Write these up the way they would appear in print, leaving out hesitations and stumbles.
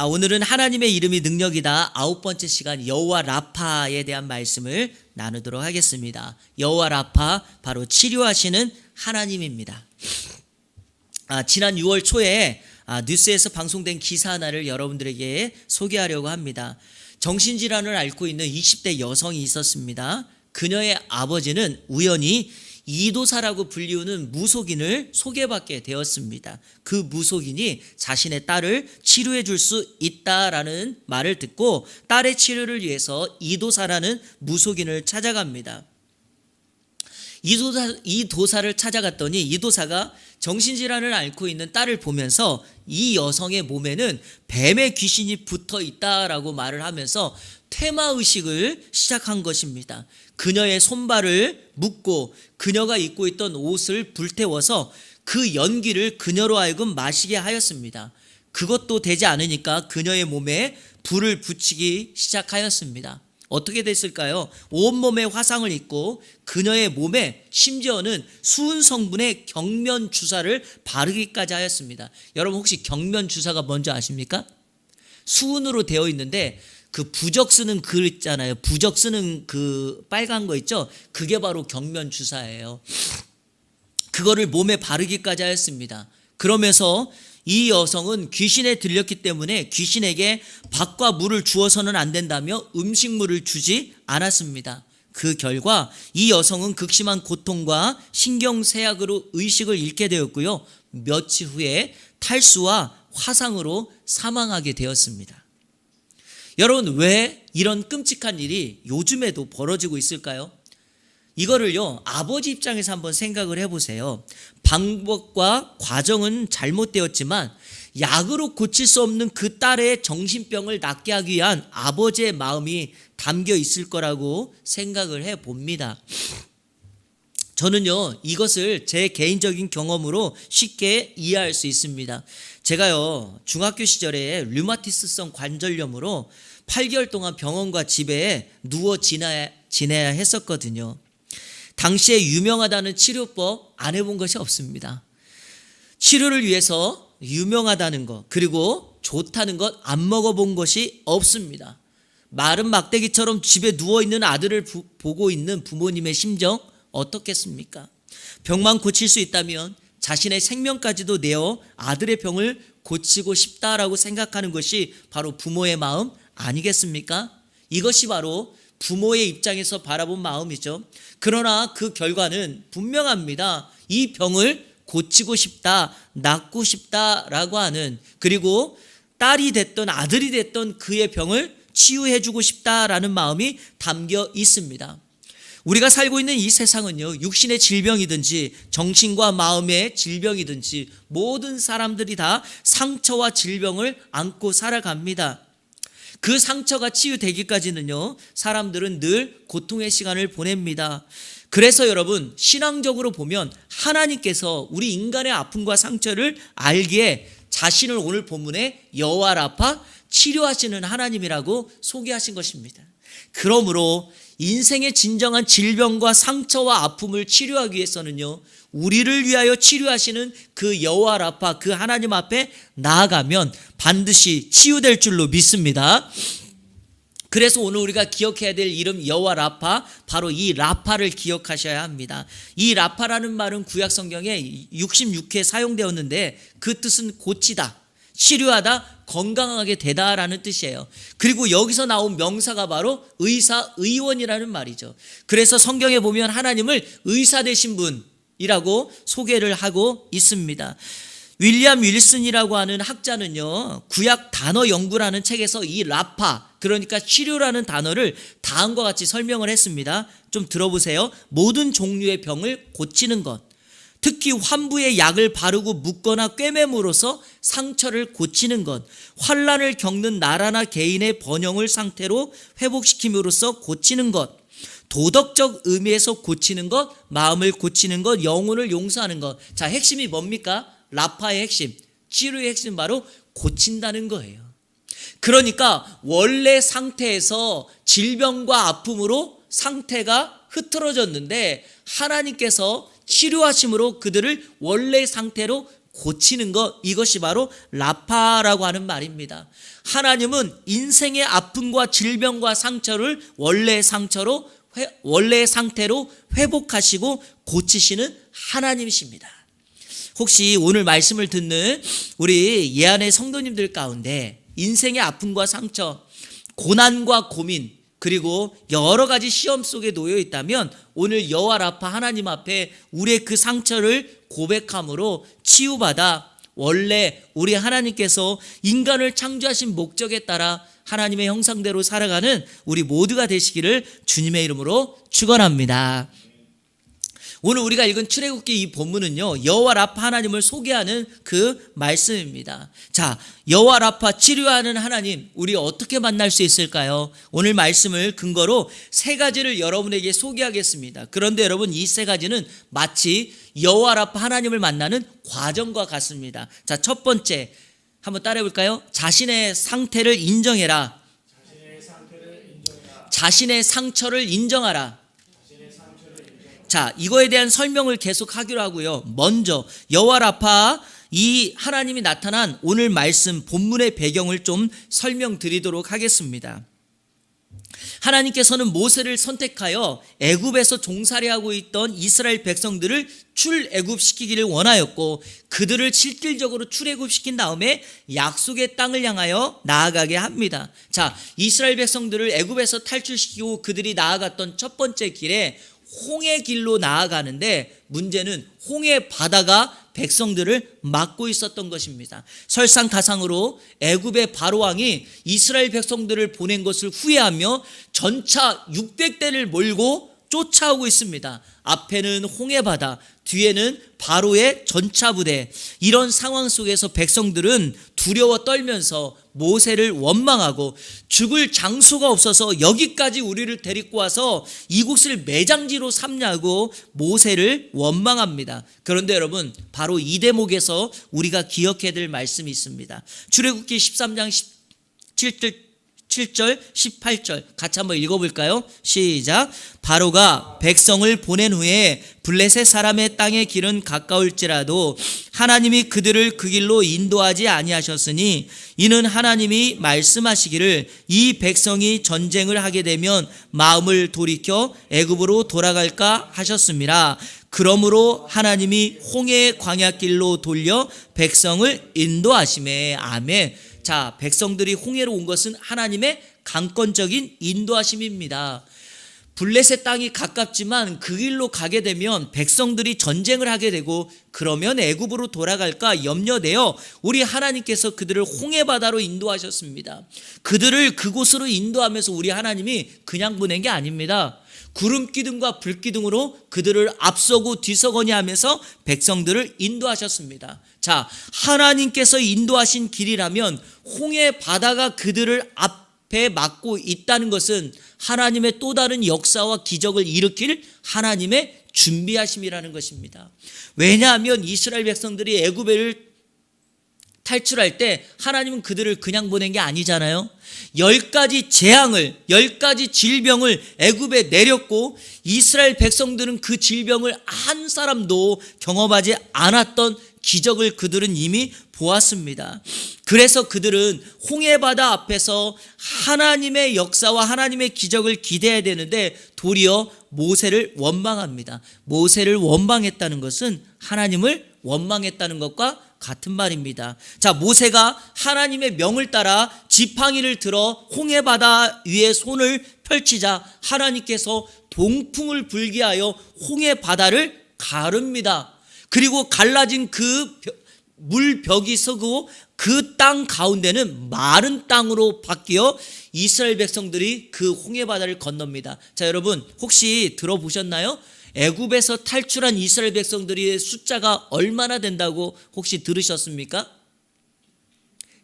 오늘은 하나님의 이름이 능력이다 9번째 시간 여호와 라파에 대한 말씀을 나누도록 하겠습니다. 여호와 라파, 바로 치료하시는 하나님입니다. 지난 6월 초에 뉴스에서 방송된 기사 하나를 여러분들에게 소개하려고 합니다. 정신질환을 앓고 있는 20대 여성이 있었습니다. 그녀의 아버지는 우연히 이도사라고 불리우는 무속인을 소개받게 되었습니다. 그 무속인이 자신의 딸을 치료해 줄 수 있다라는 말을 듣고 딸의 치료를 위해서 이도사라는 무속인을 찾아갑니다. 이도사를 찾아갔더니 이도사가 정신질환을 앓고 있는 딸을 보면서 이 여성의 몸에는 뱀의 귀신이 붙어 있다라고 말을 하면서 퇴마의식을 시작한 것입니다. 그녀의 손발을 묶고 그녀가 입고 있던 옷을 불태워서 그 연기를 그녀로 하여금 마시게 하였습니다. 그것도 되지 않으니까 그녀의 몸에 불을 붙이기 시작하였습니다. 어떻게 됐을까요? 온몸에 화상을 입고 그녀의 몸에 심지어는 수은 성분의 경면 주사를 바르기까지 하였습니다. 여러분 혹시 경면 주사가 뭔지 아십니까? 수은으로 되어 있는데 그 부적 쓰는 글 있잖아요. 부적 쓰는 그 빨간 거 있죠? 그게 바로 경면 주사예요. 그거를 몸에 바르기까지 하였습니다. 그러면서 이 여성은 귀신에 들렸기 때문에 귀신에게 밥과 물을 주어서는 안 된다며 음식물을 주지 않았습니다. 그 결과 이 여성은 극심한 고통과 신경쇠약으로 의식을 잃게 되었고요. 며칠 후에 탈수와 화상으로 사망하게 되었습니다. 여러분, 왜 이런 끔찍한 일이 요즘에도 벌어지고 있을까요? 이거를요, 아버지 입장에서 한번 생각을 해보세요. 방법과 과정은 잘못되었지만 약으로 고칠 수 없는 그 딸의 정신병을 낫게 하기 위한 아버지의 마음이 담겨 있을 거라고 생각을 해봅니다. 저는요, 이것을 제 개인적인 경험으로 쉽게 이해할 수 있습니다. 제가요, 중학교 시절에 류마티스성 관절염으로 8개월 동안 병원과 집에 누워 지내야 했었거든요. 당시에 유명하다는 치료법 안 해본 것이 없습니다. 치료를 위해서 유명하다는 것, 그리고 좋다는 것 안 먹어본 것이 없습니다. 마른 막대기처럼 집에 누워있는 아들을 보고 있는 부모님의 심정 어떻겠습니까? 병만 고칠 수 있다면 자신의 생명까지도 내어 아들의 병을 고치고 싶다라고 생각하는 것이 바로 부모의 마음 아니겠습니까? 이것이 바로 부모의 입장에서 바라본 마음이죠. 그러나 그 결과는 분명합니다. 이 병을 고치고 싶다, 낫고 싶다라고 하는, 그리고 딸이 됐던 아들이 됐던 그의 병을 치유해주고 싶다라는 마음이 담겨 있습니다. 우리가 살고 있는 이 세상은요, 육신의 질병이든지 정신과 마음의 질병이든지 모든 사람들이 다 상처와 질병을 안고 살아갑니다. 그 상처가 치유되기까지는요, 사람들은 늘 고통의 시간을 보냅니다. 그래서 여러분, 신앙적으로 보면 하나님께서 우리 인간의 아픔과 상처를 알기에 자신을 오늘 본문에 여호와 라파, 치료하시는 하나님이라고 소개하신 것입니다. 그러므로 인생의 진정한 질병과 상처와 아픔을 치료하기 위해서는요, 우리를 위하여 치료하시는 그 여호와 라파, 그 하나님 앞에 나아가면 반드시 치유될 줄로 믿습니다. 그래서 오늘 우리가 기억해야 될 이름 여호와 라파, 바로 이 라파를 기억하셔야 합니다. 이 라파라는 말은 구약 성경에 66회 사용되었는데 그 뜻은 고치다, 치료하다, 건강하게 되다라는 뜻이에요. 그리고 여기서 나온 명사가 바로 의사의원이라는 말이죠. 그래서 성경에 보면 하나님을 의사 되신 분이라고 소개를 하고 있습니다. 윌리엄 윌슨이라고 하는 학자는요, 구약 단어 연구라는 책에서 이 라파, 그러니까 치료라는 단어를 다음과 같이 설명을 했습니다. 좀 들어보세요. 모든 종류의 병을 고치는 것, 특히 환부의 약을 바르고 묶거나 꿰매므로써 상처를 고치는 것, 환난을 겪는 나라나 개인의 번영을 상태로 회복시킴으로써 고치는 것, 도덕적 의미에서 고치는 것, 마음을 고치는 것, 영혼을 용서하는 것. 자, 핵심이 뭡니까? 라파의 핵심, 치료의 핵심 바로 고친다는 거예요. 그러니까 원래 상태에서 질병과 아픔으로 상태가 흐트러졌는데 하나님께서 치료하심으로 그들을 원래 상태로 고치는 것, 이것이 바로 라파라고 하는 말입니다. 하나님은 인생의 아픔과 질병과 상처를 원래의 상태로 회복하시고 고치시는 하나님이십니다. 혹시 오늘 말씀을 듣는 우리 예안의 성도님들 가운데 인생의 아픔과 상처, 고난과 고민, 그리고 여러 가지 시험 속에 놓여 있다면 오늘 여호와 라파 하나님 앞에 우리의 그 상처를 고백함으로 치유받아 원래 우리 하나님께서 인간을 창조하신 목적에 따라 하나님의 형상대로 살아가는 우리 모두가 되시기를 주님의 이름으로 축원합니다. 오늘 우리가 읽은 출애굽기 이 본문은요, 여호와 라파 하나님을 소개하는 그 말씀입니다. 자, 여호와 라파 치료하는 하나님, 우리 어떻게 만날 수 있을까요? 오늘 말씀을 근거로 세 가지를 여러분에게 소개하겠습니다. 그런데 여러분, 이 세 가지는 마치 여호와 라파 하나님을 만나는 과정과 같습니다. 자, 첫 번째 한번 따라해 볼까요? 자신의 상태를 인정해라. 자신의 상처를 인정하라. 자, 이거에 대한 설명을 계속 하기로 하고요. 먼저 여호와 라파, 이 하나님이 나타난 오늘 말씀 본문의 배경을 좀 설명드리도록 하겠습니다. 하나님께서는 모세를 선택하여 애굽에서 종살이하고 있던 이스라엘 백성들을 출애굽시키기를 원하였고, 그들을 실질적으로 출애굽시킨 다음에 약속의 땅을 향하여 나아가게 합니다. 자, 이스라엘 백성들을 애굽에서 탈출시키고 그들이 나아갔던 첫 번째 길에 홍해 길로 나아가는데, 문제는 홍해 바다가 백성들을 막고 있었던 것입니다. 설상가상으로 애굽의 바로왕이 이스라엘 백성들을 보낸 것을 후회하며 전차 600대를 몰고 쫓아오고 있습니다. 앞에는 홍해 바다, 뒤에는 바로의 전차 부대. 이런 상황 속에서 백성들은 두려워 떨면서 모세를 원망하고, 죽을 장소가 없어서 여기까지 우리를 데리고 와서 이곳을 매장지로 삼냐고 모세를 원망합니다. 그런데 여러분, 바로 이 대목에서 우리가 기억해야 될 말씀이 있습니다. 출애굽기 13장 7절 18절 같이 한번 읽어볼까요? 시작. 바로가 백성을 보낸 후에 블레셋 사람의 땅의 길은 가까울지라도 하나님이 그들을 그 길로 인도하지 아니하셨으니, 이는 하나님이 말씀하시기를 이 백성이 전쟁을 하게 되면 마음을 돌이켜 애굽으로 돌아갈까 하셨습니다. 그러므로 하나님이 홍해의 광야길로 돌려 백성을 인도하시매. 아멘. 자, 백성들이 홍해로 온 것은 하나님의 강권적인 인도하심입니다. 블레셋 땅이 가깝지만 그 길로 가게 되면 백성들이 전쟁을 하게 되고, 그러면 애굽으로 돌아갈까 염려되어 우리 하나님께서 그들을 홍해 바다로 인도하셨습니다. 그들을 그곳으로 인도하면서 우리 하나님이 그냥 보낸 게 아닙니다. 구름 기둥과 불 기둥으로 그들을 앞서고 뒤서거니 하면서 백성들을 인도하셨습니다. 자, 하나님께서 인도하신 길이라면 홍해 바다가 그들을 앞에 막고 있다는 것은 하나님의 또 다른 역사와 기적을 일으킬 하나님의 준비하심이라는 것입니다. 왜냐하면 이스라엘 백성들이 애굽을 탈출할 때 하나님은 그들을 그냥 보낸 게 아니잖아요. 10가지 재앙을, 10가지 질병을 애굽에 내렸고, 이스라엘 백성들은 그 질병을 한 사람도 경험하지 않았던 기적을 그들은 이미 보았습니다. 그래서 그들은 홍해바다 앞에서 하나님의 역사와 하나님의 기적을 기대해야 되는데 도리어 모세를 원망합니다. 모세를 원망했다는 것은 하나님을 원망했다는 것과 같은 말입니다. 자, 모세가 하나님의 명을 따라 지팡이를 들어 홍해바다 위에 손을 펼치자 하나님께서 동풍을 불게 하여 홍해바다를 가릅니다. 그리고 갈라진 그 물벽이 서고 그 땅 가운데는 마른 땅으로 바뀌어 이스라엘 백성들이 그 홍해바다를 건넙니다. 자, 여러분 혹시 들어보셨나요? 애굽에서 탈출한 이스라엘 백성들의 숫자가 얼마나 된다고 혹시 들으셨습니까?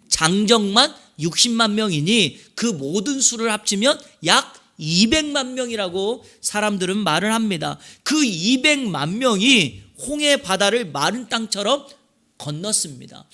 장정만 60만 명이니 그 모든 수를 합치면 약 200만 명이라고 사람들은 말을 합니다. 그 200만 명이 홍해 바다를 마른 땅처럼 건넜습니다.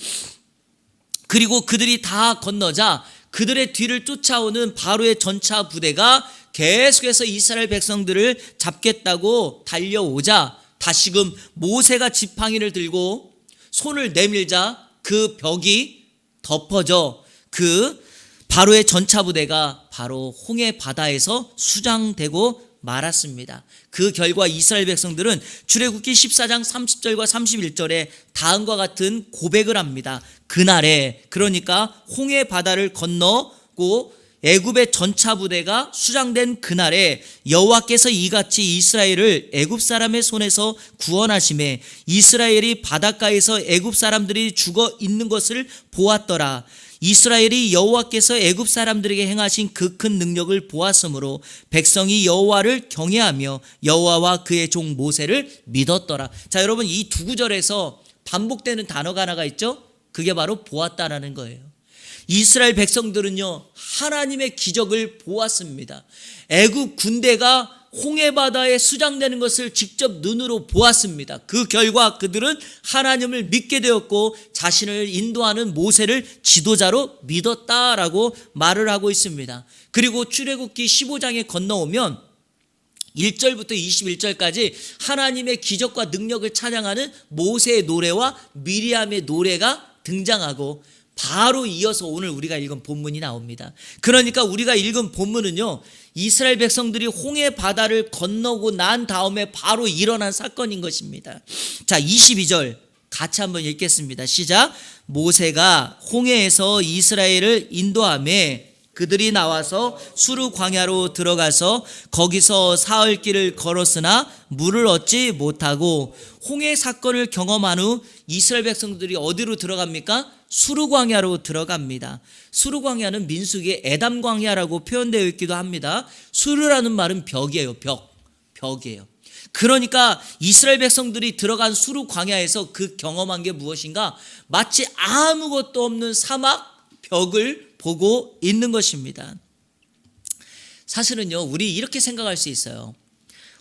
그리고 그들이 다 건너자 그들의 뒤를 쫓아오는 바로의 전차 부대가 계속해서 이스라엘 백성들을 잡겠다고 달려오자 다시금 모세가 지팡이를 들고 손을 내밀자 그 벽이 덮어져 그 바로의 전차 부대가 바로 홍해 바다에서 수장되고 말았습니다. 그 결과 이스라엘 백성들은 출애굽기 14장 30절과 31절에 다음과 같은 고백을 합니다. 그날에, 그러니까 홍해 바다를 건너고 애굽의 전차 부대가 수장된 그날에 여호와께서 이같이 이스라엘을 애굽 사람의 손에서 구원하심에 이스라엘이 바닷가에서 애굽 사람들이 죽어 있는 것을 보았더라. 이스라엘이 여호와께서 애굽 사람들에게 행하신 그 큰 능력을 보았으므로 백성이 여호와를 경외하며 여호와와 그의 종 모세를 믿었더라. 자, 여러분, 이 두 구절에서 반복되는 단어가 하나가 있죠. 그게 바로 보았다라는 거예요. 이스라엘 백성들은요, 하나님의 기적을 보았습니다. 애굽 군대가 홍해바다에 수장되는 것을 직접 눈으로 보았습니다. 그 결과 그들은 하나님을 믿게 되었고 자신을 인도하는 모세를 지도자로 믿었다라고 말을 하고 있습니다. 그리고 출애굽기 15장에 건너오면 1절부터 21절까지 하나님의 기적과 능력을 찬양하는 모세의 노래와 미리암의 노래가 등장하고 바로 이어서 오늘 우리가 읽은 본문이 나옵니다. 그러니까 우리가 읽은 본문은요, 이스라엘 백성들이 홍해 바다를 건너고 난 다음에 바로 일어난 사건인 것입니다. 자, 22절 같이 한번 읽겠습니다. 시작. 모세가 홍해에서 이스라엘을 인도하며 그들이 나와서 수르 광야로 들어가서 거기서 사흘 길을 걸었으나 물을 얻지 못하고, 홍해 사건을 경험한 후 이스라엘 백성들이 어디로 들어갑니까? 수르 광야로 들어갑니다. 수르 광야는 민수기에 에담 광야라고 표현되어 있기도 합니다. 수르라는 말은 벽이에요. 벽이에요. 그러니까 이스라엘 백성들이 들어간 수르 광야에서 그 경험한 게 무엇인가? 마치 아무것도 없는 사막 벽을 보고 있는 것입니다. 사실은요, 우리 이렇게 생각할 수 있어요.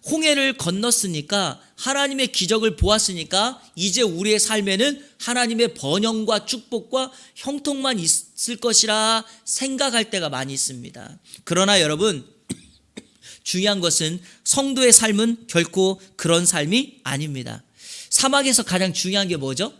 홍해를 건넜으니까, 하나님의 기적을 보았으니까 이제 우리의 삶에는 하나님의 번영과 축복과 형통만 있을 것이라 생각할 때가 많이 있습니다. 그러나 여러분, 중요한 것은 성도의 삶은 결코 그런 삶이 아닙니다. 사막에서 가장 중요한 게 뭐죠?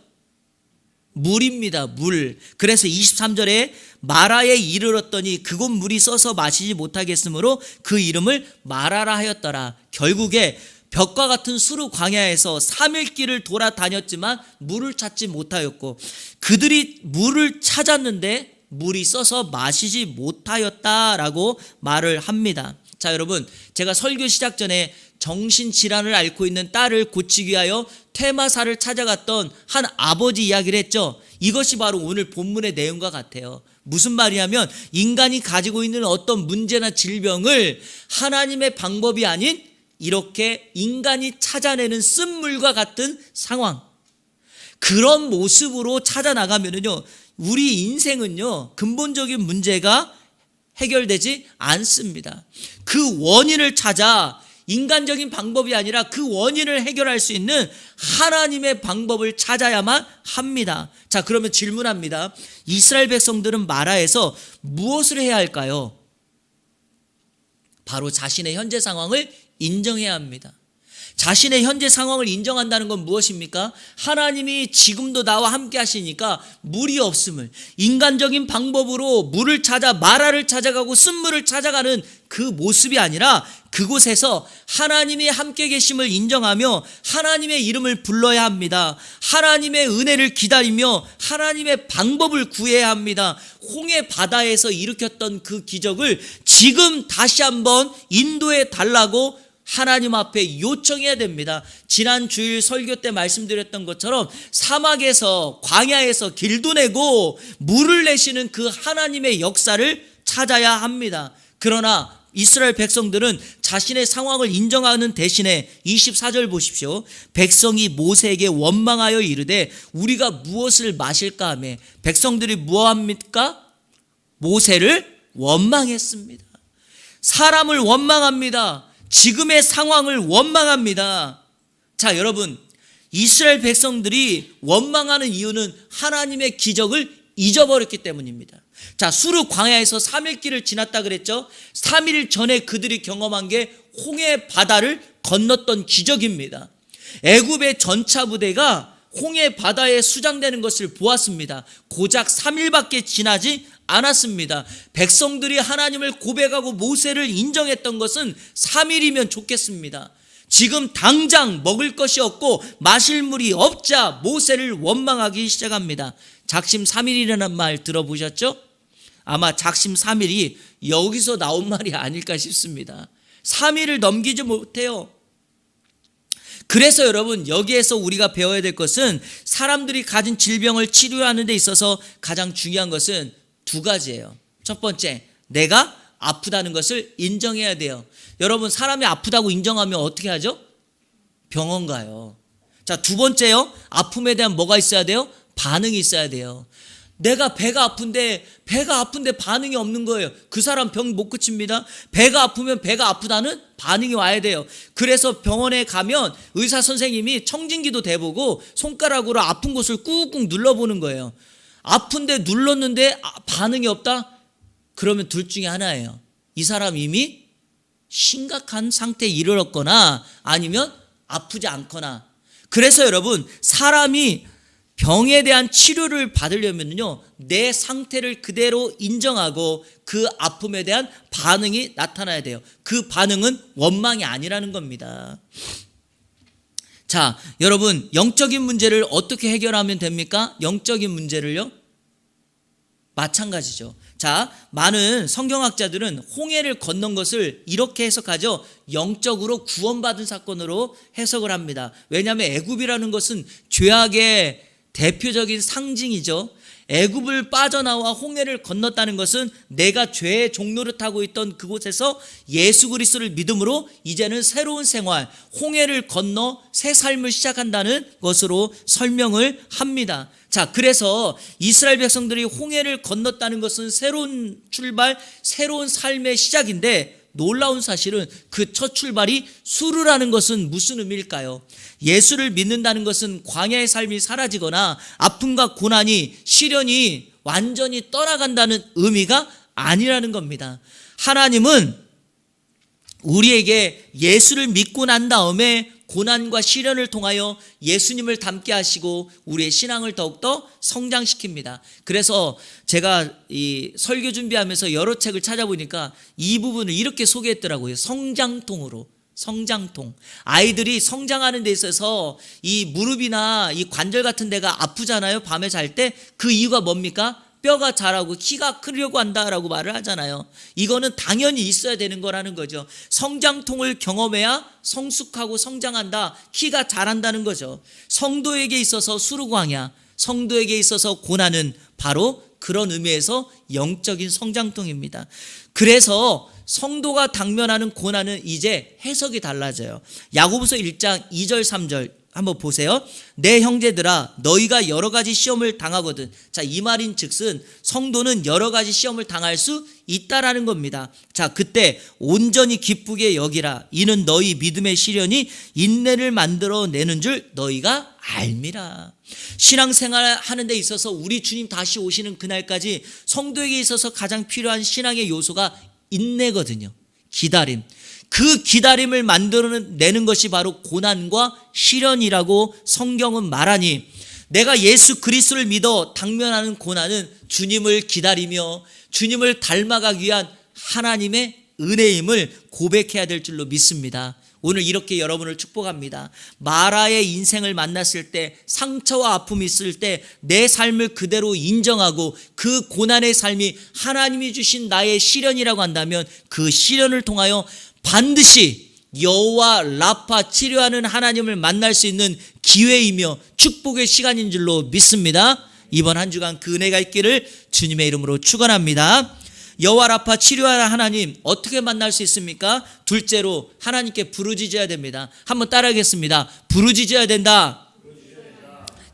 물입니다. 물. 그래서 23절에 마라에 이르렀더니 그곳 물이 써서 마시지 못하겠으므로 그 이름을 마라라 하였더라. 결국에 벽과 같은 수르 광야에서 3일 길을 돌아다녔지만 물을 찾지 못하였고, 그들이 물을 찾았는데 물이 써서 마시지 못하였다라고 말을 합니다. 자, 여러분, 제가 설교 시작 전에 정신질환을 앓고 있는 딸을 고치기 위하여 퇴마사를 찾아갔던 한 아버지 이야기를 했죠. 이것이 바로 오늘 본문의 내용과 같아요. 무슨 말이냐면, 인간이 가지고 있는 어떤 문제나 질병을 하나님의 방법이 아닌 이렇게 인간이 찾아내는 쓴물과 같은 상황, 그런 모습으로 찾아나가면은요, 우리 인생은요, 근본적인 문제가 해결되지 않습니다. 그 원인을 찾아, 인간적인 방법이 아니라 그 원인을 해결할 수 있는 하나님의 방법을 찾아야만 합니다. 자, 그러면 질문합니다. 이스라엘 백성들은 마라에서 무엇을 해야 할까요? 바로 자신의 현재 상황을 인정해야 합니다. 자신의 현재 상황을 인정한다는 건 무엇입니까? 하나님이 지금도 나와 함께 하시니까 물이 없음을, 인간적인 방법으로 물을 찾아 마라를 찾아가고 쓴물을 찾아가는 그 모습이 아니라 그곳에서 하나님이 함께 계심을 인정하며 하나님의 이름을 불러야 합니다. 하나님의 은혜를 기다리며 하나님의 방법을 구해야 합니다. 홍해 바다에서 일으켰던 그 기적을 지금 다시 한번 인도해 달라고 하나님 앞에 요청해야 됩니다. 지난 주일 설교 때 말씀드렸던 것처럼 사막에서, 광야에서 길도 내고 물을 내시는 그 하나님의 역사를 찾아야 합니다. 그러나 이스라엘 백성들은 자신의 상황을 인정하는 대신에 24절 보십시오. 백성이 모세에게 원망하여 이르되 우리가 무엇을 마실까 하며, 백성들이 무엇합니까? 모세를 원망했습니다. 사람을 원망합니다. 지금의 상황을 원망합니다. 자, 여러분, 이스라엘 백성들이 원망하는 이유는 하나님의 기적을 잊어버렸기 때문입니다. 자, 수르 광야에서 3일 길을 지났다 그랬죠. 3일 전에 그들이 경험한 게 홍해 바다를 건넜던 기적입니다. 애굽의 전차 부대가 홍해 바다에 수장되는 것을 보았습니다. 고작 3일밖에 지나지 않았습니다. 백성들이 하나님을 고백하고 모세를 인정했던 것은 3일이면 좋겠습니다. 지금 당장 먹을 것이 없고 마실 물이 없자 모세를 원망하기 시작합니다. 작심 3일이라는 말 들어보셨죠? 아마 작심 3일이 여기서 나온 말이 아닐까 싶습니다. 3일을 넘기지 못해요. 그래서 여러분, 여기에서 우리가 배워야 될 것은 사람들이 가진 질병을 치료하는 데 있어서 가장 중요한 것은 두 가지예요. 첫 번째, 내가 아프다는 것을 인정해야 돼요. 여러분, 사람이 아프다고 인정하면 어떻게 하죠? 병원 가요. 자, 두 번째요. 아픔에 대한 뭐가 있어야 돼요? 반응이 있어야 돼요. 내가 배가 아픈데 반응이 없는 거예요. 그 사람 병 못 고칩니다. 배가 아프면 배가 아프다는 반응이 와야 돼요. 그래서 병원에 가면 의사 선생님이 청진기도 대보고 손가락으로 아픈 곳을 꾹꾹 눌러보는 거예요. 아픈데 눌렀는데 반응이 없다? 그러면 둘 중에 하나예요. 이 사람 이미 심각한 상태에 이르렀거나 아니면 아프지 않거나. 그래서 여러분, 사람이 병에 대한 치료를 받으려면요, 내 상태를 그대로 인정하고 그 아픔에 대한 반응이 나타나야 돼요. 그 반응은 원망이 아니라는 겁니다. 자, 여러분, 영적인 문제를 어떻게 해결하면 됩니까? 영적인 문제를요? 마찬가지죠. 자, 많은 성경학자들은 홍해를 건넌 것을 이렇게 해석하죠. 영적으로 구원받은 사건으로 해석을 합니다. 왜냐하면 애굽이라는 것은 죄악의 대표적인 상징이죠. 애굽을 빠져나와 홍해를 건넜다는 것은 내가 죄의 종로를 타고 있던 그곳에서 예수 그리스도를 믿음으로 이제는 새로운 생활, 홍해를 건너 새 삶을 시작한다는 것으로 설명을 합니다. 자, 그래서 이스라엘 백성들이 홍해를 건넜다는 것은 새로운 출발, 새로운 삶의 시작인데, 놀라운 사실은 그 첫 출발이 수르라는 것은 무슨 의미일까요? 예수를 믿는다는 것은 광야의 삶이 사라지거나 아픔과 고난이, 시련이 완전히 떠나간다는 의미가 아니라는 겁니다. 하나님은 우리에게 예수를 믿고 난 다음에 고난과 시련을 통하여 예수님을 닮게 하시고 우리의 신앙을 더욱더 성장시킵니다. 그래서 제가 이 설교 준비하면서 여러 책을 찾아보니까 이 부분을 이렇게 소개했더라고요. 성장통으로. 성장통. 아이들이 성장하는 데 있어서 이 무릎이나 이 관절 같은 데가 아프잖아요. 밤에 잘 때. 그 이유가 뭡니까? 뼈가 자라고 키가 크려고 한다라고 말을 하잖아요. 이거는 당연히 있어야 되는 거라는 거죠. 성장통을 경험해야 성숙하고 성장한다, 키가 자란다는 거죠. 성도에게 있어서 수르광야, 성도에게 있어서 고난은 바로 그런 의미에서 영적인 성장통입니다. 그래서 성도가 당면하는 고난은 이제 해석이 달라져요. 야고보서 1장 2절 3절 한번 보세요. 내 형제들아, 너희가 여러 가지 시험을 당하거든. 자, 이 말인 즉슨 성도는 여러 가지 시험을 당할 수 있다라는 겁니다. 자, 그때 온전히 기쁘게 여기라. 이는 너희 믿음의 시련이 인내를 만들어내는 줄 너희가 알미라. 신앙생활 하는 데 있어서 우리 주님 다시 오시는 그날까지 성도에게 있어서 가장 필요한 신앙의 요소가 인내거든요. 기다림. 그 기다림을 만들어내는 것이 바로 고난과 시련이라고 성경은 말하니, 내가 예수 그리스도를 믿어 당면하는 고난은 주님을 기다리며 주님을 닮아가기 위한 하나님의 은혜임을 고백해야 될 줄로 믿습니다. 오늘 이렇게 여러분을 축복합니다. 마라의 인생을 만났을 때, 상처와 아픔이 있을 때 내 삶을 그대로 인정하고 그 고난의 삶이 하나님이 주신 나의 시련이라고 한다면 그 시련을 통하여 반드시 여호와 라파 치료하는 하나님을 만날 수 있는 기회이며 축복의 시간인 줄로 믿습니다. 이번 한 주간 그 은혜가 있기를 주님의 이름으로 축원합니다. 여호와 라파 치료하는 하나님 어떻게 만날 수 있습니까? 둘째로 하나님께 부르짖어야 됩니다. 한번 따라하겠습니다. 부르짖어야 된다.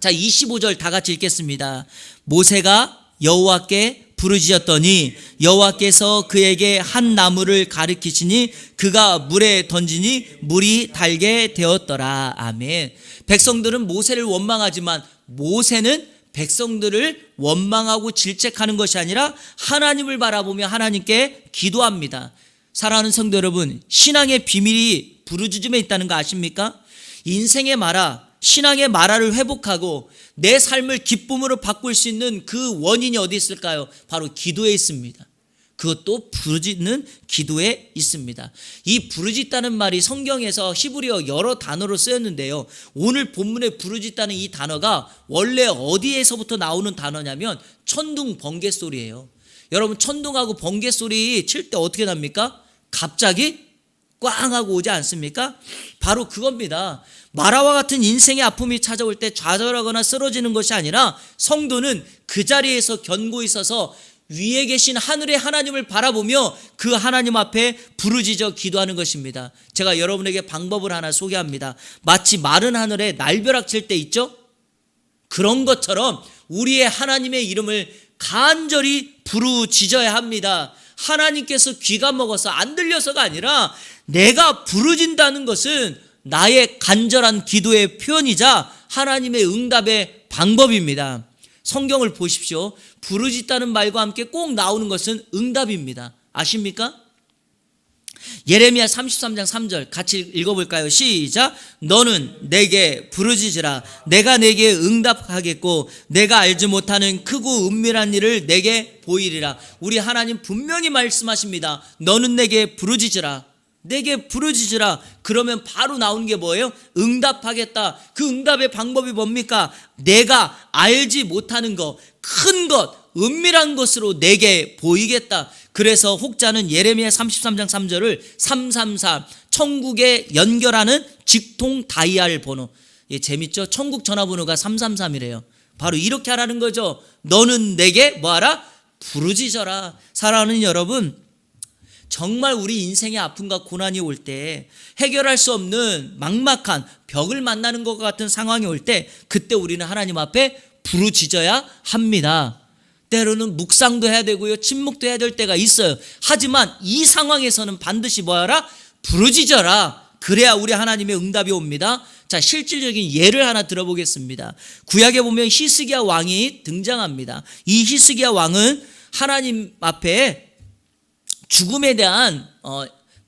자, 25절 다 같이 읽겠습니다. 모세가 여호와께 부르짖었더니 여호와께서 그에게 한 나무를 가리키시니 그가 물에 던지니 물이 달게 되었더라. 아멘. 백성들은 모세를 원망하지만 모세는 백성들을 원망하고 질책하는 것이 아니라 하나님을 바라보며 하나님께 기도합니다. 사랑하는 성도 여러분, 신앙의 비밀이 부르짖음에 있다는 거 아십니까? 인생의 마라, 신앙의 마라를 회복하고 내 삶을 기쁨으로 바꿀 수 있는 그 원인이 어디 있을까요? 바로 기도에 있습니다. 그것도 부르짖는 기도에 있습니다. 이 부르짖다는 말이 성경에서 히브리어 여러 단어로 쓰였는데요. 오늘 본문에 부르짖다는 이 단어가 원래 어디에서부터 나오는 단어냐면 천둥 번개 소리예요. 여러분, 천둥하고 번개 소리 칠 때 어떻게 납니까? 갑자기 꽝 하고 오지 않습니까? 바로 그겁니다. 마라와 같은 인생의 아픔이 찾아올 때 좌절하거나 쓰러지는 것이 아니라 성도는 그 자리에서 견고히 서서 위에 계신 하늘의 하나님을 바라보며 그 하나님 앞에 부르짖어 기도하는 것입니다. 제가 여러분에게 방법을 하나 소개합니다. 마치 마른 하늘에 날벼락 칠 때 있죠? 그런 것처럼 우리의 하나님의 이름을 간절히 부르짖어야 합니다. 하나님께서 귀가 먹어서 안 들려서가 아니라 내가 부르짖는다는 것은 나의 간절한 기도의 표현이자 하나님의 응답의 방법입니다. 성경을 보십시오. 부르짖다는 말과 함께 꼭 나오는 것은 응답입니다. 아십니까? 예레미야 33장 3절 같이 읽어볼까요? 시작. 너는 내게 부르짖으라. 내가 내게 응답하겠고 내가 알지 못하는 크고 은밀한 일을 내게 보이리라. 우리 하나님 분명히 말씀하십니다. 너는 내게 부르짖으라. 내게 부르짖으라. 그러면 바로 나오는 게 뭐예요? 응답하겠다. 그 응답의 방법이 뭡니까? 내가 알지 못하는 것, 큰 것, 은밀한 것으로 내게 보이겠다. 그래서 혹자는 예레미야 33장 3절을 333, 천국에 연결하는 직통 다이얼 번호. 예, 재밌죠? 천국 전화번호가 333이래요. 바로 이렇게 하라는 거죠. 너는 내게 뭐하라? 부르짖어라. 사랑하는 여러분, 정말 우리 인생의 아픔과 고난이 올 때, 해결할 수 없는 막막한 벽을 만나는 것 같은 상황이 올 때, 그때 우리는 하나님 앞에 부르짖어야 합니다. 때로는 묵상도 해야 되고요, 침묵도 해야 될 때가 있어요. 하지만 이 상황에서는 반드시 뭐하라? 부르짖어라. 그래야 우리 하나님의 응답이 옵니다. 자, 실질적인 예를 하나 들어보겠습니다. 구약에 보면 히스기야 왕이 등장합니다. 이 히스기야 왕은 하나님 앞에 죽음에 대한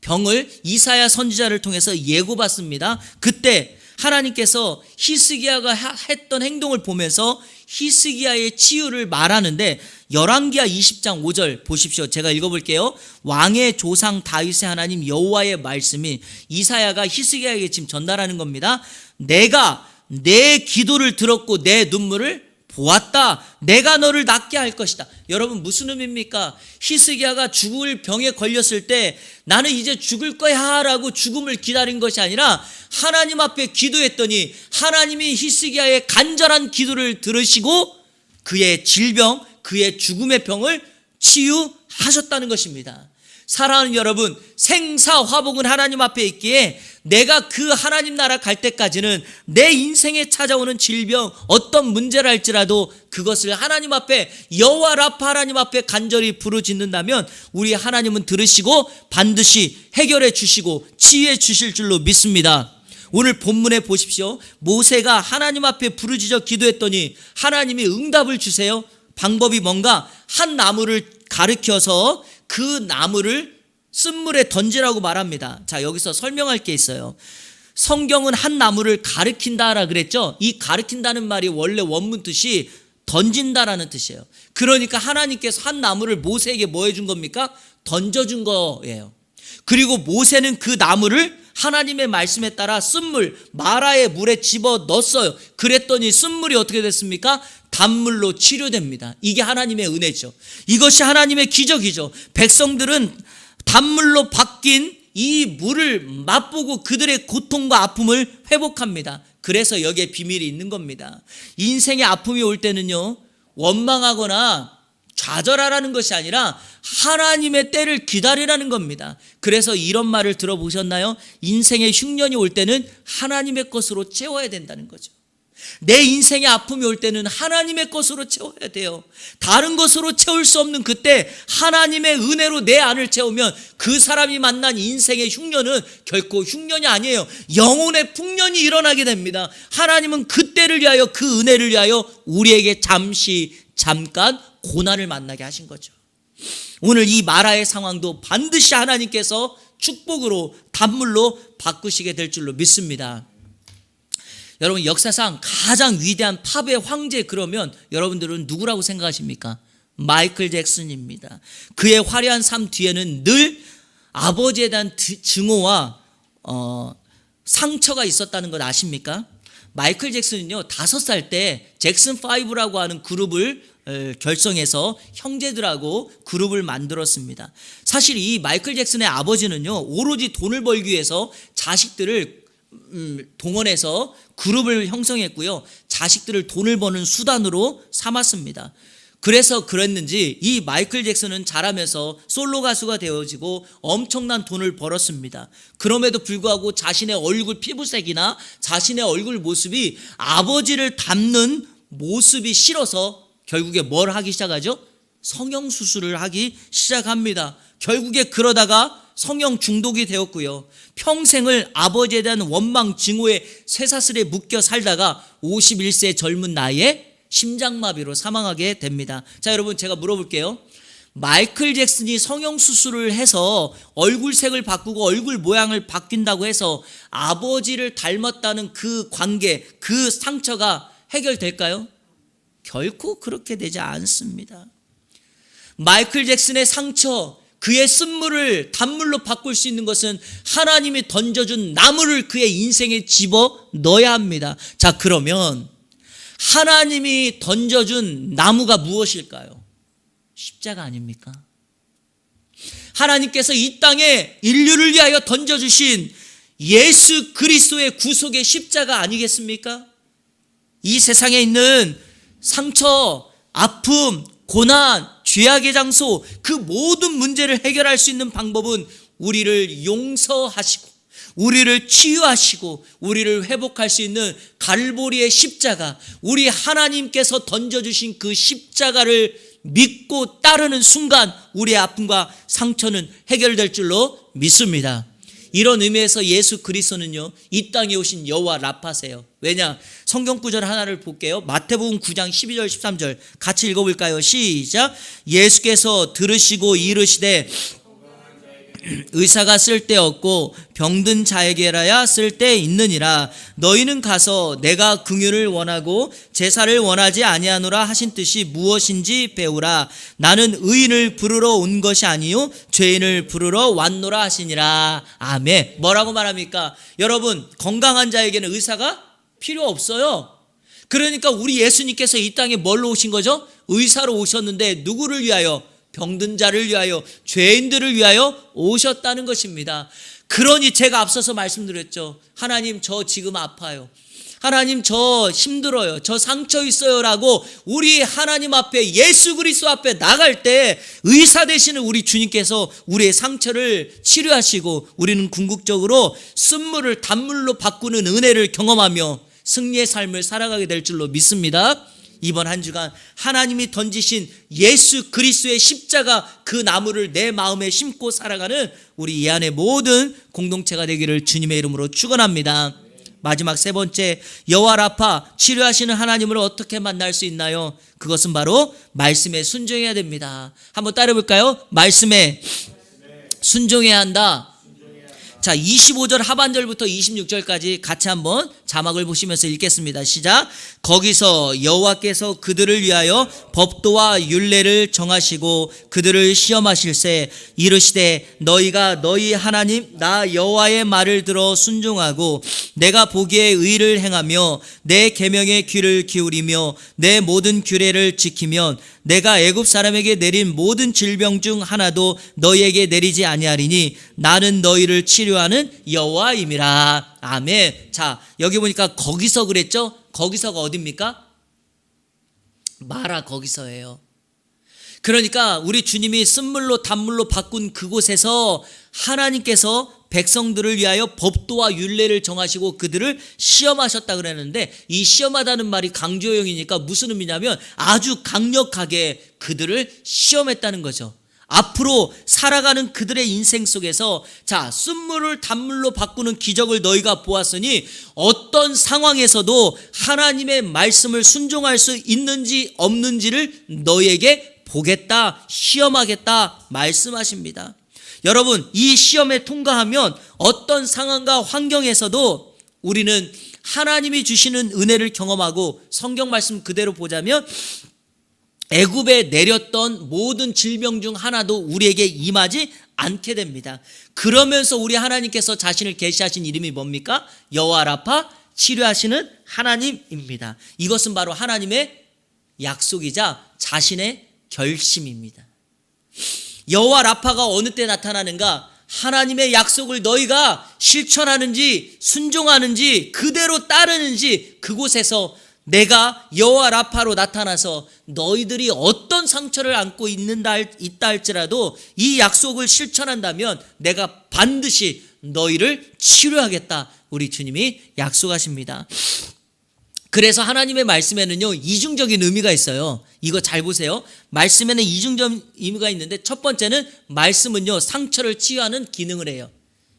병을 이사야 선지자를 통해서 예고받습니다. 그때 하나님께서 히스기야가 했던 행동을 보면서 히스기야의 치유를 말하는데, 열왕기하 20장 5절 보십시오. 제가 읽어볼게요. 왕의 조상 다윗의 하나님 여호와의 말씀이 이사야가 히스기야에게 지금 전달하는 겁니다. 내가 내 기도를 들었고 내 눈물을 보았다. 내가 너를 낫게 할 것이다. 여러분, 무슨 의미입니까? 히스기야가 죽을 병에 걸렸을 때 나는 이제 죽을 거야 라고 죽음을 기다린 것이 아니라 하나님 앞에 기도했더니 하나님이 히스기야의 간절한 기도를 들으시고 그의 질병, 그의 죽음의 병을 치유하셨다는 것입니다. 사랑하는 여러분, 생사화복은 하나님 앞에 있기에 내가 그 하나님 나라 갈 때까지는 내 인생에 찾아오는 질병, 어떤 문제를 할지라도 그것을 하나님 앞에, 여호와 라파 하나님 앞에 간절히 부르짖는다면 우리 하나님은 들으시고 반드시 해결해 주시고 치유해 주실 줄로 믿습니다. 오늘 본문에 보십시오. 모세가 하나님 앞에 부르짖어 기도했더니 하나님이 응답을 주세요. 방법이 뭔가? 한 나무를 가리켜서 그 나무를 쓴물에 던지라고 말합니다. 자, 여기서 설명할 게 있어요. 성경은 한 나무를 가리킨다라 그랬죠. 이 가리킨다는 말이 원래 원문 뜻이 던진다라는 뜻이에요. 그러니까 하나님께서 한 나무를 모세에게 뭐 해준 겁니까? 던져준 거예요. 그리고 모세는 그 나무를 하나님의 말씀에 따라 쓴물, 마라의 물에 집어 넣었어요. 그랬더니 쓴물이 어떻게 됐습니까? 단물로 치료됩니다. 이게 하나님의 은혜죠. 이것이 하나님의 기적이죠. 백성들은 단물로 바뀐 이 물을 맛보고 그들의 고통과 아픔을 회복합니다. 그래서 여기에 비밀이 있는 겁니다. 인생의 아픔이 올 때는요, 원망하거나 좌절하라는 것이 아니라 하나님의 때를 기다리라는 겁니다. 그래서 이런 말을 들어보셨나요? 인생의 흉년이 올 때는 하나님의 것으로 채워야 된다는 거죠. 내 인생의 아픔이 올 때는 하나님의 것으로 채워야 돼요. 다른 것으로 채울 수 없는 그때 하나님의 은혜로 내 안을 채우면 그 사람이 만난 인생의 흉년은 결코 흉년이 아니에요. 영혼의 풍년이 일어나게 됩니다. 하나님은 그때를 위하여, 그 은혜를 위하여 우리에게 잠깐 고난을 만나게 하신 거죠. 오늘 이 마라의 상황도 반드시 하나님께서 축복으로, 단물로 바꾸시게 될 줄로 믿습니다. 여러분 역사상 가장 위대한 팝의 황제 그러면 여러분들은 누구라고 생각하십니까? 마이클 잭슨입니다. 그의 화려한 삶 뒤에는 늘 아버지에 대한 증오와 상처가 있었다는 것 아십니까? 마이클 잭슨은요 5살 때 잭슨5라고 하는 그룹을 결성해서 형제들하고 그룹을 만들었습니다. 사실 이 마이클 잭슨의 아버지는요 오로지 돈을 벌기 위해서 자식들을 동원해서 그룹을 형성했고요, 자식들을 돈을 버는 수단으로 삼았습니다. 그래서 그랬는지 이 마이클 잭슨은 자라면서 솔로 가수가 되어지고 엄청난 돈을 벌었습니다. 그럼에도 불구하고 자신의 얼굴 피부색이나 자신의 얼굴 모습이 아버지를 닮는 모습이 싫어서 결국에 뭘 하기 시작하죠? 성형수술을 하기 시작합니다. 결국에 그러다가 성형 중독이 되었고요, 평생을 아버지에 대한 원망 증오의 쇠사슬에 묶여 살다가 51세 젊은 나이에 심장마비로 사망하게 됩니다. 자, 여러분 제가 물어볼게요. 마이클 잭슨이 성형수술을 해서 얼굴색을 바꾸고 얼굴 모양을 바뀐다고 해서 아버지를 닮았다는 그 관계, 그 상처가 해결될까요? 결코 그렇게 되지 않습니다. 마이클 잭슨의 상처, 그의 쓴물을 단물로 바꿀 수 있는 것은 하나님이 던져준 나무를 그의 인생에 집어 넣어야 합니다. 자, 그러면 하나님이 던져준 나무가 무엇일까요? 십자가 아닙니까? 하나님께서 이 땅에 인류를 위하여 던져주신 예수 그리스도의 구속의 십자가 아니겠습니까? 이 세상에 있는 상처, 아픔, 고난, 죄악의 장소, 그 모든 문제를 해결할 수 있는 방법은 우리를 용서하시고 우리를 치유하시고 우리를 회복할 수 있는 갈보리의 십자가, 우리 하나님께서 던져주신 그 십자가를 믿고 따르는 순간 우리의 아픔과 상처는 해결될 줄로 믿습니다. 이런 의미에서 예수 그리스도는요 이 땅에 오신 여호와 라파세요. 왜냐? 성경 구절 하나를 볼게요. 마태복음 9장 12절 13절 같이 읽어볼까요? 시작. 예수께서 들으시고 이르시되 의사가 쓸데없고 병든 자에게라야 쓸데 있느니라. 너희는 가서 내가 긍휼을 원하고 제사를 원하지 아니하노라 하신 뜻이 무엇인지 배우라. 나는 의인을 부르러 온 것이 아니요 죄인을 부르러 왔노라 하시니라. 아멘. 뭐라고 말합니까? 여러분, 건강한 자에게는 의사가 필요 없어요. 그러니까 우리 예수님께서 이 땅에 뭘로 오신 거죠? 의사로 오셨는데 누구를 위하여? 병든 자를 위하여, 죄인들을 위하여 오셨다는 것입니다. 그러니 제가 앞서서 말씀드렸죠. 하나님, 저 지금 아파요. 하나님, 저 힘들어요. 저 상처 있어요. 라고 우리 하나님 앞에, 예수 그리스도 앞에 나갈 때 의사 되시는 우리 주님께서 우리의 상처를 치료하시고 우리는 궁극적으로 쓴물을 단물로 바꾸는 은혜를 경험하며 승리의 삶을 살아가게 될 줄로 믿습니다. 이번 한 주간 하나님이 던지신 예수 그리스도의 십자가, 그 나무를 내 마음에 심고 살아가는 우리 이 안의 모든 공동체가 되기를 주님의 이름으로 축원합니다. 마지막 세 번째, 여호와 라파, 치료하시는 하나님을 어떻게 만날 수 있나요? 그것은 바로 말씀에 순종해야 됩니다. 한번 따라해 볼까요? 말씀에 순종해야 한다. 자, 25절 하반절부터 26절까지 같이 한번 자막을 보시면서 읽겠습니다. 시작. 거기서 여호와께서 그들을 위하여 법도와 율례를 정하시고 그들을 시험하실세 이르시되 너희가 너희 하나님 나 여호와의 말을 들어 순종하고 내가 보기에 의를 행하며 내 계명에 귀를 기울이며 내 모든 규례를 지키면 내가 애굽 사람에게 내린 모든 질병 중 하나도 너희에게 내리지 아니하리니 나는 너희를 치료하는 여호와임이라. 아멘. 자, 여기 보니까 거기서 그랬죠? 거기서가 어딥니까? 마라 거기서예요. 그러니까 우리 주님이 쓴물로 단물로 바꾼 그곳에서 하나님께서 백성들을 위하여 법도와 율례를 정하시고 그들을 시험하셨다 그랬는데, 이 시험하다는 말이 강조형이니까 무슨 의미냐면 아주 강력하게 그들을 시험했다는 거죠. 앞으로 살아가는 그들의 인생 속에서 자, 쓴물을 단물로 바꾸는 기적을 너희가 보았으니 어떤 상황에서도 하나님의 말씀을 순종할 수 있는지 없는지를 너희에게 보겠다, 시험하겠다 말씀하십니다. 여러분, 이 시험에 통과하면 어떤 상황과 환경에서도 우리는 하나님이 주시는 은혜를 경험하고 성경 말씀 그대로 보자면 애굽에 내렸던 모든 질병 중 하나도 우리에게 임하지 않게 됩니다. 그러면서 우리 하나님께서 자신을 계시하신 이름이 뭡니까? 여호와 라파, 치료하시는 하나님입니다. 이것은 바로 하나님의 약속이자 자신의 결심입니다. 여호와 라파가 어느 때 나타나는가? 하나님의 약속을 너희가 실천하는지 순종하는지 그대로 따르는지 그곳에서 내가 여호와 라파로 나타나서 너희들이 어떤 상처를 안고 있다 할지라도 이 약속을 실천한다면 내가 반드시 너희를 치료하겠다. 우리 주님이 약속하십니다. 그래서 하나님의 말씀에는요, 이중적인 의미가 있어요. 이거 잘 보세요. 말씀에는 이중적인 의미가 있는데 첫 번째는 말씀은요, 상처를 치유하는 기능을 해요.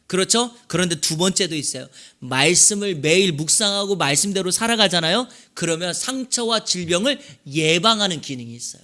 그렇죠? 그런데 두 번째도 있어요. 말씀을 매일 묵상하고 말씀대로 살아가잖아요. 그러면 상처와 질병을 예방하는 기능이 있어요.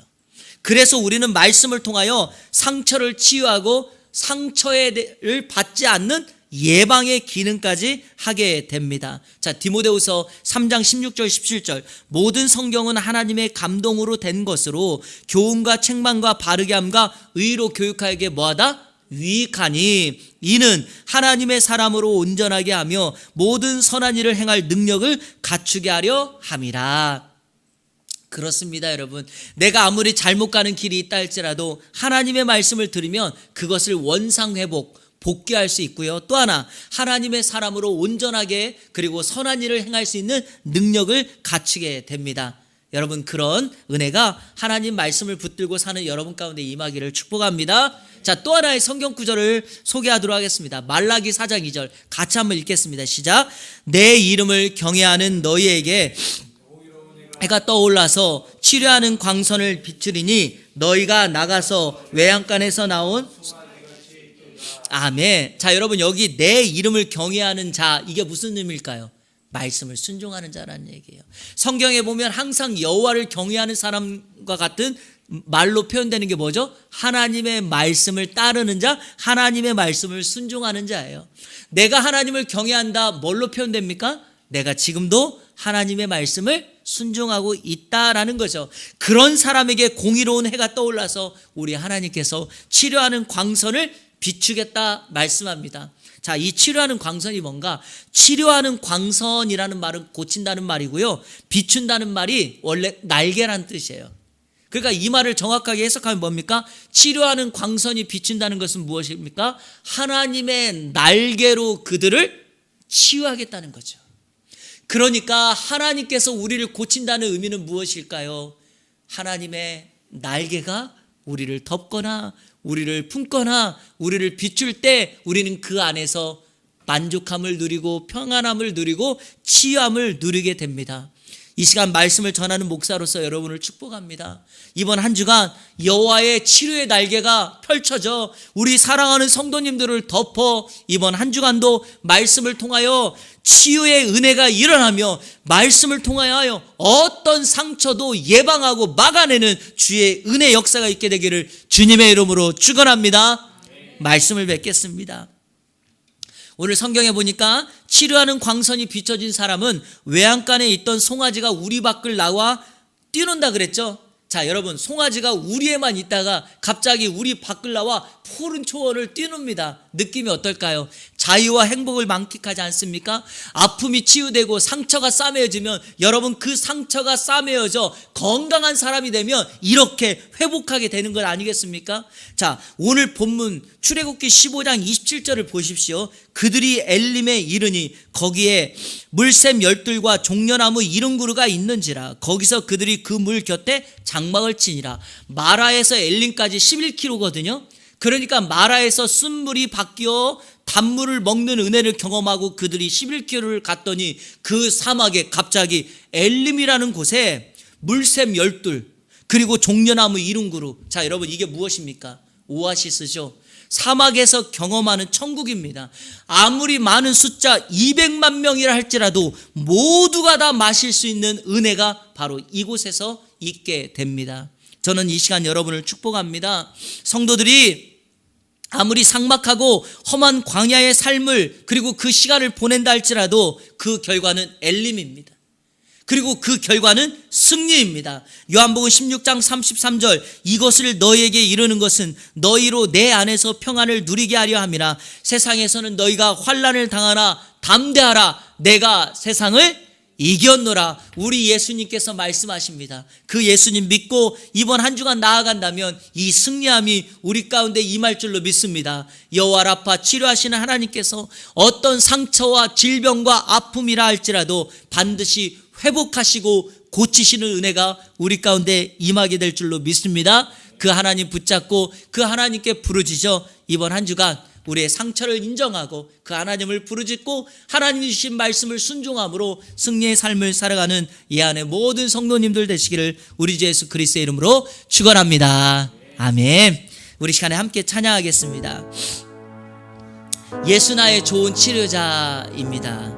그래서 우리는 말씀을 통하여 상처를 치유하고 상처를 받지 않는 예방의 기능까지 하게 됩니다. 자, 디모데후서 3장 16절 17절 모든 성경은 하나님의 감동으로 된 것으로 교훈과 책망과 바르게 함과 의로 교육하기에 뭐하다? 유익하니 이는 하나님의 사람으로 온전하게 하며 모든 선한 일을 행할 능력을 갖추게 하려 함이라. 그렇습니다, 여러분. 내가 아무리 잘못 가는 길이 있다 할지라도 하나님의 말씀을 들으면 그것을 원상회복, 복귀할 수 있고요. 또 하나, 하나님의 사람으로 온전하게 그리고 선한 일을 행할 수 있는 능력을 갖추게 됩니다. 여러분, 그런 은혜가 하나님 말씀을 붙들고 사는 여러분 가운데 임하기를 축복합니다. 자, 또 하나의 성경 구절을 소개하도록 하겠습니다. 말라기 4장 2절 같이 한번 읽겠습니다. 시작. 내 이름을 경외하는 너희에게 해가 떠올라서 치료하는 광선을 비추리니 너희가 나가서 외양간에서 나온 아멘. 자, 여러분, 여기 내 이름을 경외하는 자, 이게 무슨 의미일까요? 말씀을 순종하는 자라는 얘기예요. 성경에 보면 항상 여호와를 경외하는 사람과 같은 말로 표현되는 게 뭐죠? 하나님의 말씀을 따르는 자, 하나님의 말씀을 순종하는 자예요. 내가 하나님을 경외한다, 뭘로 표현됩니까? 내가 지금도 하나님의 말씀을 순종하고 있다라는 거죠. 그런 사람에게 공의로운 해가 떠올라서 우리 하나님께서 치료하는 광선을 비추겠다 말씀합니다. 자, 이 치료하는 광선이 뭔가? 치료하는 광선이라는 말은 고친다는 말이고요. 비춘다는 말이 원래 날개란 뜻이에요. 그러니까 이 말을 정확하게 해석하면 뭡니까? 치료하는 광선이 비춘다는 것은 무엇입니까? 하나님의 날개로 그들을 치유하겠다는 거죠. 그러니까 하나님께서 우리를 고친다는 의미는 무엇일까요? 하나님의 날개가 우리를 덮거나 우리를 품거나 우리를 비출 때 우리는 그 안에서 만족함을 누리고 평안함을 누리고 치유함을 누리게 됩니다. 이 시간 말씀을 전하는 목사로서 여러분을 축복합니다. 이번 한 주간 여호와의 치료의 날개가 펼쳐져 우리 사랑하는 성도님들을 덮어 이번 한 주간도 말씀을 통하여 치유의 은혜가 일어나며 말씀을 통하여 어떤 상처도 예방하고 막아내는 주의 은혜 역사가 있게 되기를 주님의 이름으로 축원합니다. 말씀을 뵙겠습니다. 오늘 성경에 보니까 치료하는 광선이 비춰진 사람은 외양간에 있던 송아지가 우리 밖을 나와 뛰는다 그랬죠. 자, 여러분, 송아지가 우리에만 있다가 갑자기 우리 밖을 나와 푸른 초원을 뛰놉니다. 느낌이 어떨까요? 자유와 행복을 만끽하지 않습니까? 아픔이 치유되고 상처가 싸매어지면 여러분 그 상처가 싸매어져 건강한 사람이 되면 이렇게 회복하게 되는 것 아니겠습니까? 자, 오늘 본문 출애굽기 15장 27절을 보십시오. 그들이 엘림에 이르니 거기에 물샘 열둘과 종려나무 70그루가 있는지라 거기서 그들이 그 물 곁에 장막을 치니라. 마라에서 엘림까지 11km거든요. 그러니까 마라에서 쓴물이 바뀌어 단물을 먹는 은혜를 경험하고 그들이 11km를 갔더니 그 사막에 갑자기 엘림이라는 곳에 물샘 열둘 그리고 종려나무 70그루. 자, 여러분, 이게 무엇입니까? 오아시스죠. 사막에서 경험하는 천국입니다. 아무리 많은 숫자 200만 명이라 할지라도 모두가 다 마실 수 있는 은혜가 바로 이곳에서 있게 됩니다. 저는 이 시간 여러분을 축복합니다. 성도들이 아무리 삭막하고 험한 광야의 삶을 그리고 그 시간을 보낸다 할지라도 그 결과는 엘림입니다. 그리고 그 결과는 승리입니다. 요한복음 16장 33절 이것을 너희에게 이르는 것은 너희로 내 안에서 평안을 누리게 하려 함이라. 세상에서는 너희가 환난을 당하나 담대하라 내가 세상을 이겼노라. 우리 예수님께서 말씀하십니다. 그 예수님 믿고 이번 한 주간 나아간다면 이 승리함이 우리 가운데 임할 줄로 믿습니다. 여호와 라파 치료하시는 하나님께서 어떤 상처와 질병과 아픔이라 할지라도 반드시 회복하시고 고치시는 은혜가 우리 가운데 임하게 될 줄로 믿습니다. 그 하나님 붙잡고 그 하나님께 부르짖어 이번 한 주간 우리의 상처를 인정하고 그 하나님을 부르짖고 하나님 주신 말씀을 순종함으로 승리의 삶을 살아가는 이 안에 모든 성도님들 되시기를 우리 주 예수 그리스도의 이름으로 축원합니다. 아멘. 우리 시간에 함께 찬양하겠습니다. 예수 나의 좋은 치료자입니다.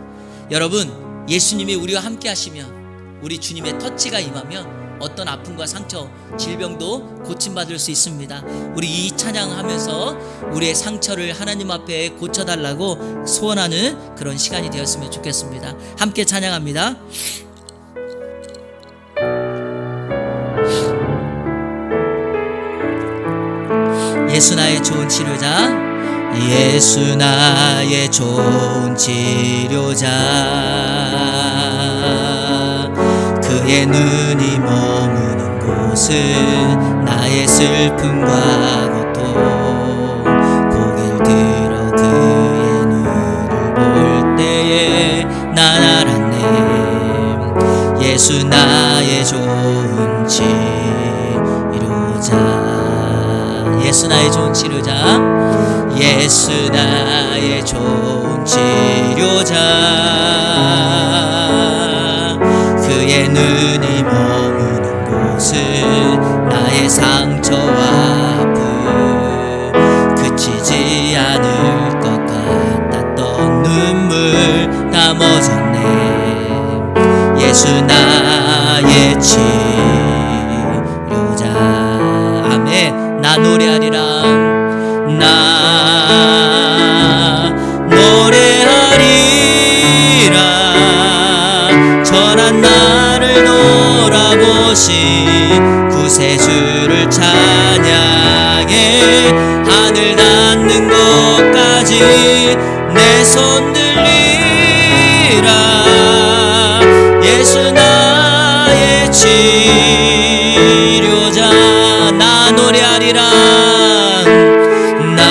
여러분, 예수님이 우리와 함께 하시면, 우리 주님의 터치가 임하면 어떤 아픔과 상처, 질병도 고침받을 수 있습니다. 우리 이 찬양하면서 우리의 상처를 하나님 앞에 고쳐달라고 소원하는 그런 시간이 되었으면 좋겠습니다. 함께 찬양합니다. 예수 나의 좋은 치료자, 예수 나의 좋은 치료자, 그의 눈이 머무는 곳은 나의 슬픔과 고통, 고개를 들어 그의 눈을 볼 때에 난 알았네. 예수 나의 좋은 치료자, 예수 나의 좋은 치료자, 예수 나의 좋은 치료자, 그의 눈이 머무는 곳은 나의 상처와 아픔, 그치지 않을 것 같았던 눈물 다 멎었네. 예수 나의 치료자. 아멘. 나 노래하리라, 나 노래하리라. 전한 나를 돌아보신 구세주를 찬양해. 하늘 닿는 곳까지 내 손 들리라. 예수 나의 치료자. 나 노래하리라, 나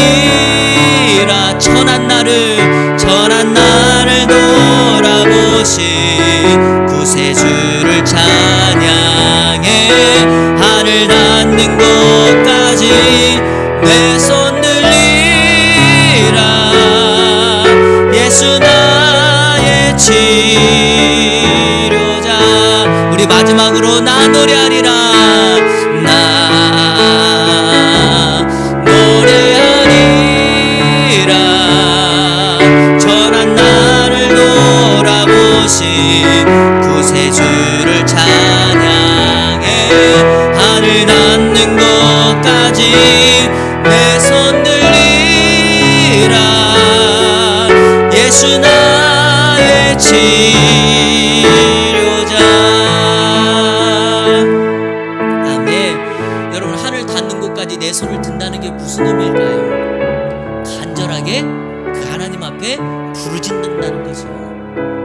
노래하리라. 전한 나를 돌아보신 구세주를 찬양해. 하늘 닿는 곳까지 내 손 들리라. 예수 나의 치료자. 우리 마지막으로 나 노래하리라, 나 노래하리라. 전한 나를 돌아보신 구세주를 찬양해. 하늘 닿는 곳까지 내 손 들리라. 예수 나의 치료자. 아멘. 여러분, 하늘 닿는 곳까지 내 손을 든다는 게 무슨 의미일까요? 간절하게 그 하나님 앞에 부르짖는다는 거죠.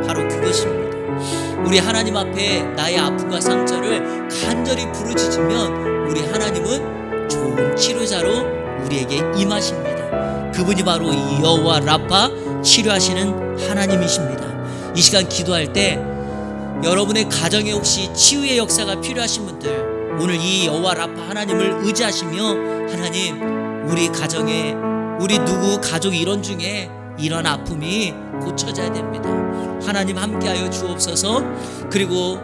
바로 그것입니다. 우리 하나님 앞에 나의 아픔과 상처를 간절히 부르짖으면 우리 하나님은 좋은 치료자로 우리에게 임하십니다. 그분이 바로 여호와 라파, 치료하시는 하나님이십니다. 이 시간 기도할 때 여러분의 가정에 혹시 치유의 역사가 필요하신 분들, 오늘 이 여호와 라파 하나님을 의지하시며, 하나님, 우리 가정에 우리 누구 가족 일원 중에 이런 아픔이 고쳐져야 됩니다. 하나님 함께하여 주옵소서. 그리고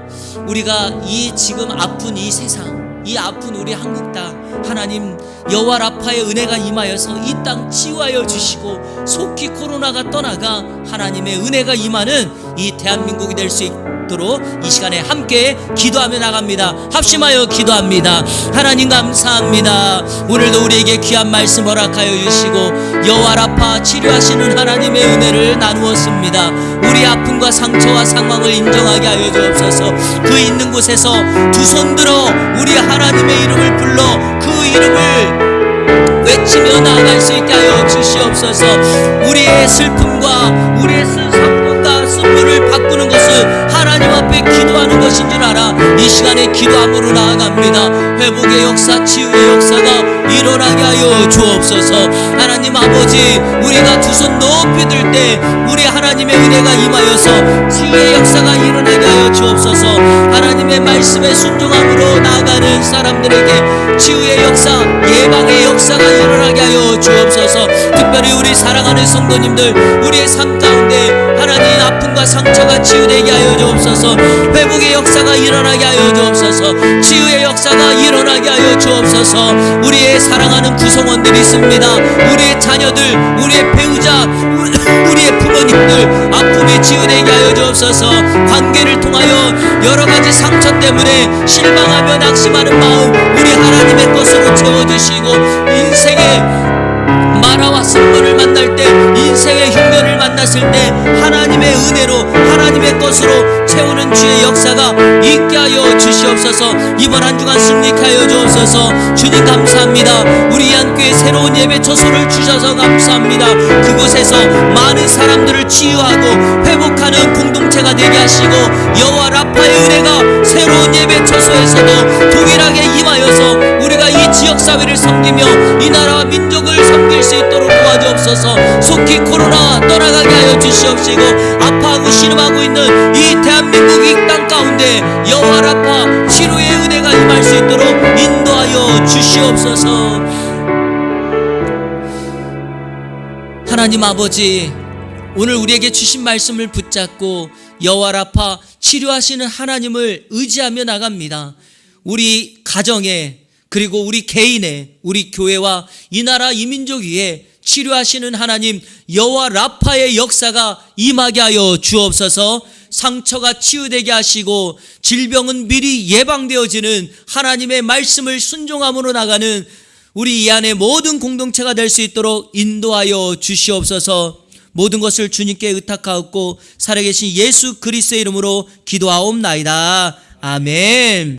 우리가 이 지금 아픈 이 세상, 이 아픈 우리 한국 땅, 하나님 여호와 라파의 은혜가 임하여서 이 땅 치유하여 주시고 속히 코로나가 떠나가 하나님의 은혜가 임하는 이 대한민국이 될 수 있도록 이 시간에 함께 기도하며 나갑니다. 합심하여 기도합니다. 하나님 감사합니다. 오늘도 우리에게 귀한 말씀 허락하여 주시고 여호와 라파 치료하시는 하나님의 은혜를 나누었습니다. 우리 아픔과 상처와 상황을 인정하게 하여 주옵소서. 그 있는 곳에서 두 손 들어 우리 하나님의 이름을 불러 그 이름을 외치며 나아갈 수 있게 하여 주시옵소서. 우리의 슬픔과 우리의 상황과 쓴물을 바꾸는 것은 하나님 앞에 기도하는 것인 줄 알아 이 시간에 기도함으로 나아갑니다. 회복의 역사, 치유의 역사가 일어나게 하여 주옵소서. 하나님 아버지, 우리가 두 손 높이 들 때 우리 하나님의 은혜가 임하여서 치유의 역사가 일어나게 하여 주옵소서. 하나님의 말씀에 순종함으로 나아가는 사람들에게 치유의 역사, 예방의 역사가 일어나게 하여 주옵소서. 특별히 우리 사랑하는 성도님들, 우리의 삶 가운데 하나님 아픔과 상처가 치유되게 하여 주옵소서. 회복의 역사가 일어나게 하여 주옵소서. 치유의 역사가 일어나게 하여 주옵소서. 우리의 사랑하는 구성원들이 있습니다. 우리의 자녀들, 우리의 배우자, 우리의 부모님들 아픔이 치유되게 하여 주옵소서. 관계를 통하여 여러 가지 상처 때문에 실망하며 낙심하는 마음 우리 하나님의 것으로 채워주시고, 인생의 마라와 쓴물을 만날 때, 인생의 흉년을 만났을 때 하나님의 은혜로 하나님의 것으로 채우는 주의 역사가 있게 하여 주시옵소서. 이번 한 주간 승리하여 주옵소서. 주님 감사합니다. 우리 한교회 새로운 예배 초소를 주셔서 감사합니다. 그곳에서 많은 사람들을 치유하고 회복하는 공동체가 되게 하시고, 여호와 라파의 은혜가 새로운 예배 초소에서도 동일하게 임하여서 우리가 이 지역사회를 섬기며 이 나라와 민족을 섬길 수 있도록 도와주옵소서. 속히 코로나 떠나가게 하여 주시옵시고, 아파하고 신음하고 있는 이 대한민국 이 땅 가운데 여호와 라파 치료의 은혜가 임할 수 있도록 인도하여 주시옵소서. 하나님 아버지, 오늘 우리에게 주신 말씀을 붙잡고 여호와 라파 치료하시는 하나님을 의지하며 나갑니다. 우리 가정에, 그리고 우리 개인의, 우리 교회와 이 나라 이 민족 위에 치료하시는 하나님 여호와 라파의 역사가 임하게 하여 주옵소서. 상처가 치유되게 하시고 질병은 미리 예방되어지는 하나님의 말씀을 순종함으로 나가는 우리 이 안에 모든 공동체가 될 수 있도록 인도하여 주시옵소서. 모든 것을 주님께 의탁하옵고 살아계신 예수 그리스도의 이름으로 기도하옵나이다. 아멘.